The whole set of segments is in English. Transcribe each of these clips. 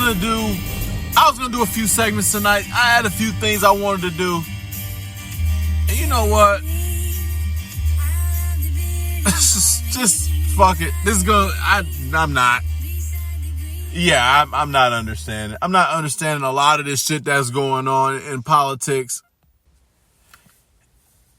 gonna do a few segments tonight. I had a few things I wanted to do. And you know what? just fuck it. I'm not. Yeah, I'm not understanding. I'm not understanding a lot of this shit that's going on in politics.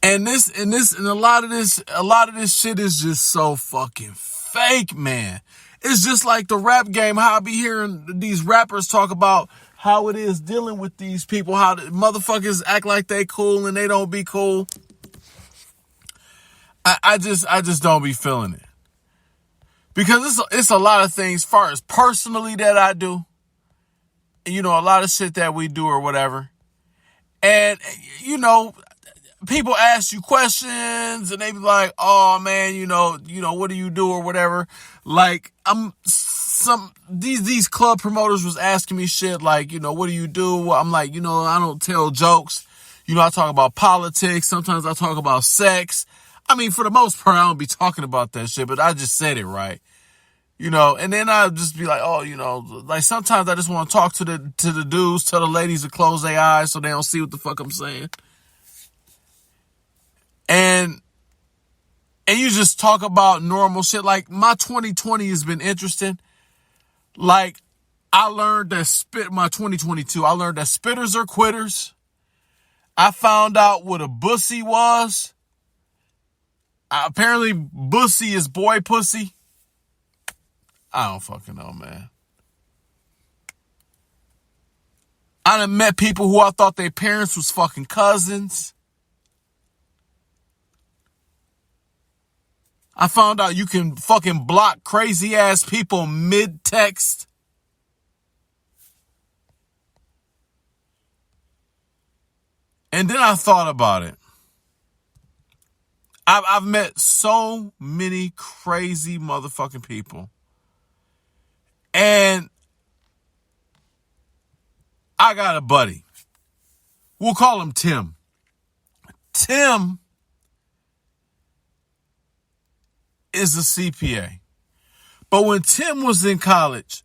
And a lot of this shit is just so fucking fake, man. It's just like the rap game, how I be hearing these rappers talk about how it is dealing with these people, how the motherfuckers act like they cool and they don't be cool. I just don't be feeling it. Because it's a lot of things, as far as personally that I do. You know, a lot of shit that we do or whatever. And, you know, people ask you questions and they be like, oh man, you know, what do you do or whatever? Like these club promoters was asking me shit like, you know, what do you do? I'm like, you know, I don't tell jokes. You know, I talk about politics. Sometimes I talk about sex. I mean, for the most part, I don't be talking about that shit, but I just said it right. You know, and then I'll just be like, oh, you know, like sometimes I just want to talk to the dudes, tell the ladies to close their eyes so they don't see what the fuck I'm saying. And you just talk about normal shit. Like my 2020 has been interesting. Like I learned that my 2022, I learned that spitters are quitters. I found out what a bussy was. Apparently bussy is boy pussy. I don't fucking know, man. I done met people who I thought their parents was fucking cousins. I found out you can fucking block crazy ass people mid-text. And then I thought about it. I've met so many crazy motherfucking people. And I got a buddy. We'll call him Tim. Tim is a CPA. But when Tim was in college,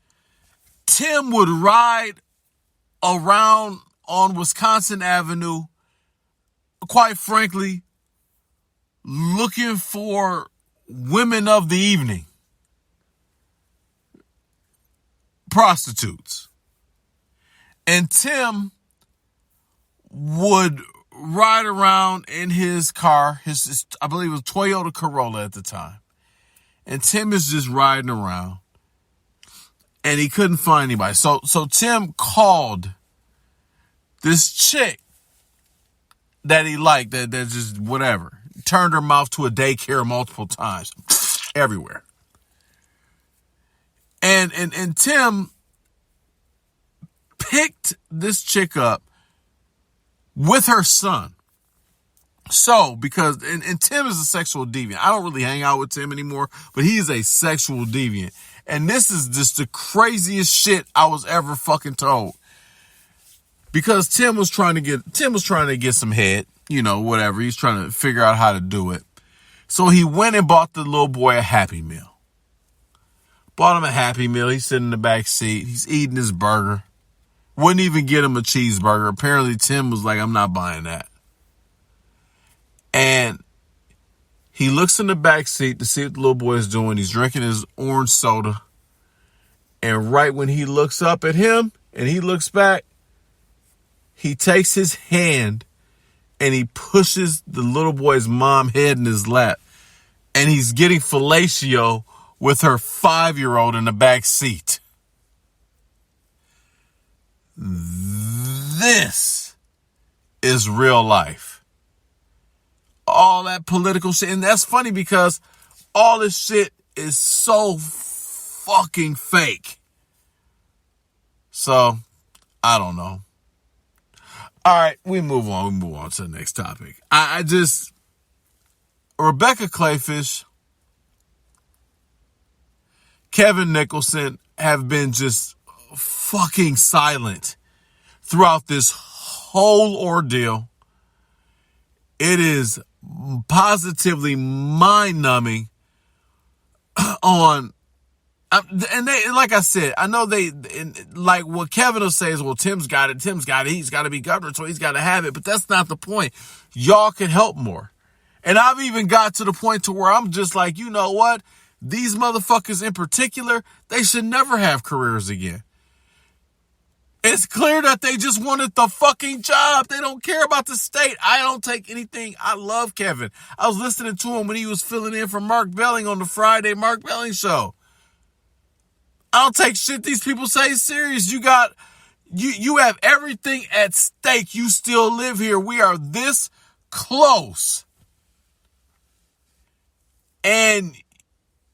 Tim would ride around on Wisconsin Avenue, quite frankly, looking for women of the evening. Prostitutes. And Tim would ride around in his car, his I believe it was Toyota Corolla at the time. And Tim is just riding around. And he couldn't find anybody. So Tim called this chick that he liked, that just whatever. Turned her mouth to a daycare multiple times. Everywhere. And Tim picked this chick up with her son. So, because Tim is a sexual deviant. I don't really hang out with Tim anymore, but he is a sexual deviant. And this is just the craziest shit I was ever fucking told. Because Tim was trying to get some head, you know, whatever. He's trying to figure out how to do it. So he went and bought the little boy a Happy Meal. Bought him a Happy Meal. He's sitting in the back seat. He's eating his burger. Wouldn't even get him a cheeseburger. Apparently Tim was like, I'm not buying that. And he looks in the back seat to see what the little boy is doing. He's drinking his orange soda. And right when he looks up at him and he looks back, he takes his hand and he pushes the little boy's mom head in his lap. And he's getting fellatio with her 5-year-old in the back seat. This is real life. All that political shit. And that's funny because all this shit is so fucking fake. So, I don't know. All right, we move on. We move on to the next topic. Rebecca Kleefisch, Kevin Nicholson have been just fucking silent throughout this whole ordeal. It is positively mind-numbing on And they, like I said, I know like what Kevin will say is, well, Tim's got it. He's got to be governor, so he's got to have it. But that's not the point. Y'all can help more. And I've even got to the point to where I'm just like, you know what? These motherfuckers in particular, they should never have careers again. It's clear that they just wanted the fucking job. They don't care about the state. I don't take anything. I love Kevin. I was listening to him when he was filling in for Mark Belling on the Friday Mark Belling show. I don't take shit these people say serious. You have everything at stake. You still live here. We are this close. And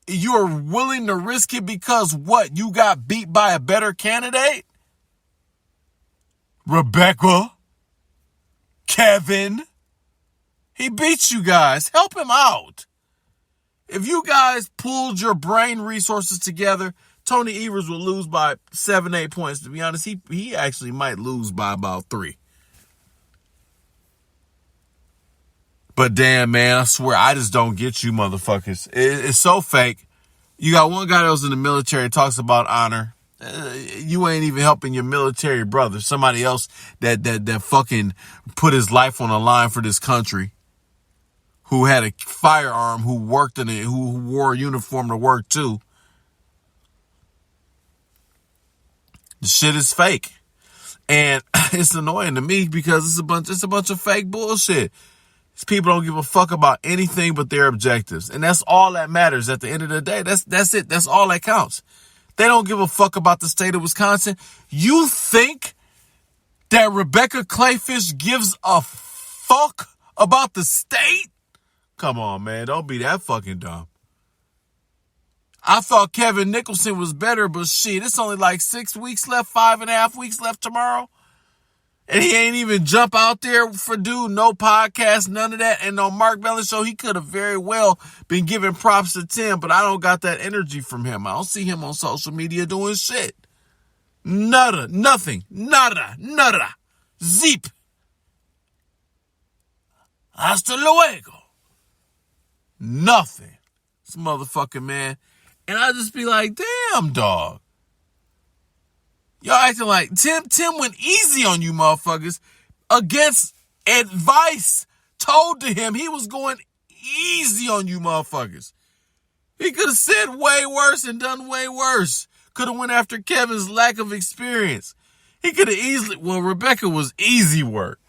you're willing to risk it because what? You got beat by a better candidate? Rebecca? Kevin? He beat you guys. Help him out. If you guys pulled your brain resources together, Tony Evers will lose by 7-8 points. To be honest, he actually might lose by about 3. But damn, man, I swear, I just don't get you motherfuckers. It's so fake. You got one guy that was in the military, talks about honor. You ain't even helping your military brother. Somebody else that fucking put his life on the line for this country, who had a firearm, who worked in it, who wore a uniform to work too. The shit is fake. And it's annoying to me because it's a bunch of fake bullshit. These people don't give a fuck about anything but their objectives. And that's all that matters at the end of the day. That's it. That's all that counts. They don't give a fuck about the state of Wisconsin. You think that Rebecca Kleefisch gives a fuck about the state? Come on, man. Don't be that fucking dumb. I thought Kevin Nicholson was better, but shit, it's only like 6 weeks left, 5.5 weeks left tomorrow. And he ain't even jump out there for dude, no podcast, none of that. And on Mark Belling show, he could have very well been giving props to Tim, but I don't got that energy from him. I don't see him on social media doing shit. Nada, nothing, nada, zip. Hasta luego. Nothing. This motherfucking man. And I just be like, damn, dog. Y'all acting like Tim went easy on you motherfuckers against advice told to him. He was going easy on you motherfuckers. He could have said way worse and done way worse. Could have went after Kevin's lack of experience. He could have easily, well, Rebecca was easy work.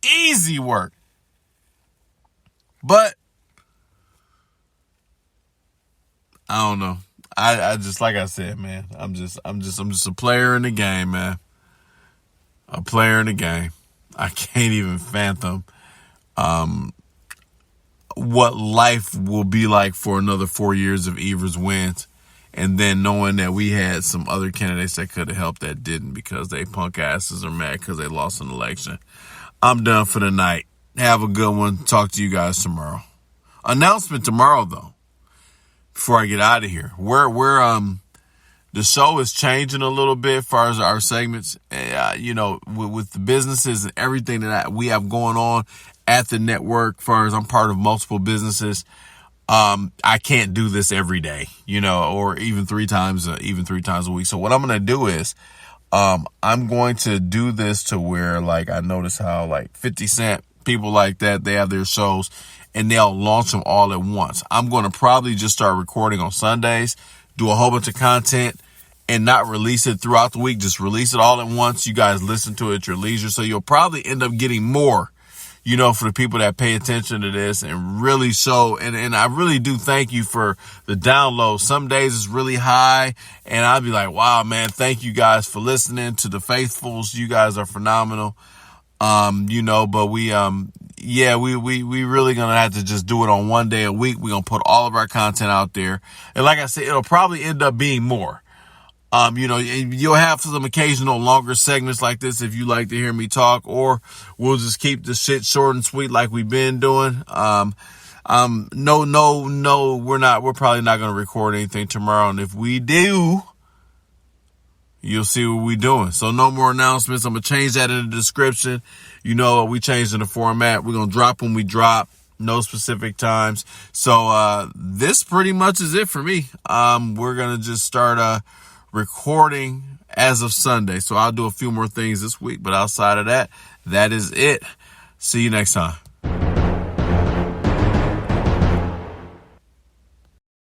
Easy work. But I don't know. I just, like I said, man, I'm just a player in the game, man. A player in the game. I can't even fathom what life will be like for another 4 years of Evers wins. And then knowing that we had some other candidates that could have helped that didn't because they punk asses are mad because they lost an election. I'm done for the night. Have a good one. Talk to you guys tomorrow. Announcement tomorrow, though. Before I get out of here, the show is changing a little bit as far as our segments. With the businesses and everything that we have going on at the network, as far as I'm part of multiple businesses, I can't do this every day, or even three times a week. So what I'm going to do is, I'm going to do this to where, like, I notice how, like, 50 Cent, people like that, they have their shows and they'll launch them all at once. I'm going to probably just start recording on Sundays, do a whole bunch of content, and not release it throughout the week. Just release it all at once. You guys listen to it at your leisure. So you'll probably end up getting more, for the people that pay attention to this and really show. And I really do thank you for the download. Some days it's really high and I'll be like, wow, man, thank you guys for listening to the faithfuls. You guys are phenomenal. But we really gonna have to just do it on one day a week. We're gonna put all of our content out there. And like I said, it'll probably end up being more. You'll have some occasional longer segments like this if you like to hear me talk, or we'll just keep the shit short and sweet like we've been doing. We're probably not going to record anything tomorrow. And if we do, you'll see what we're doing. So no more announcements. I'm going to change that in the description. We changed in the format. We're going to drop when we drop. no specific times. So this pretty much is it for me. We're going to just start recording as of Sunday. So I'll do a few more things this week, but outside of that, that is it. See you next time.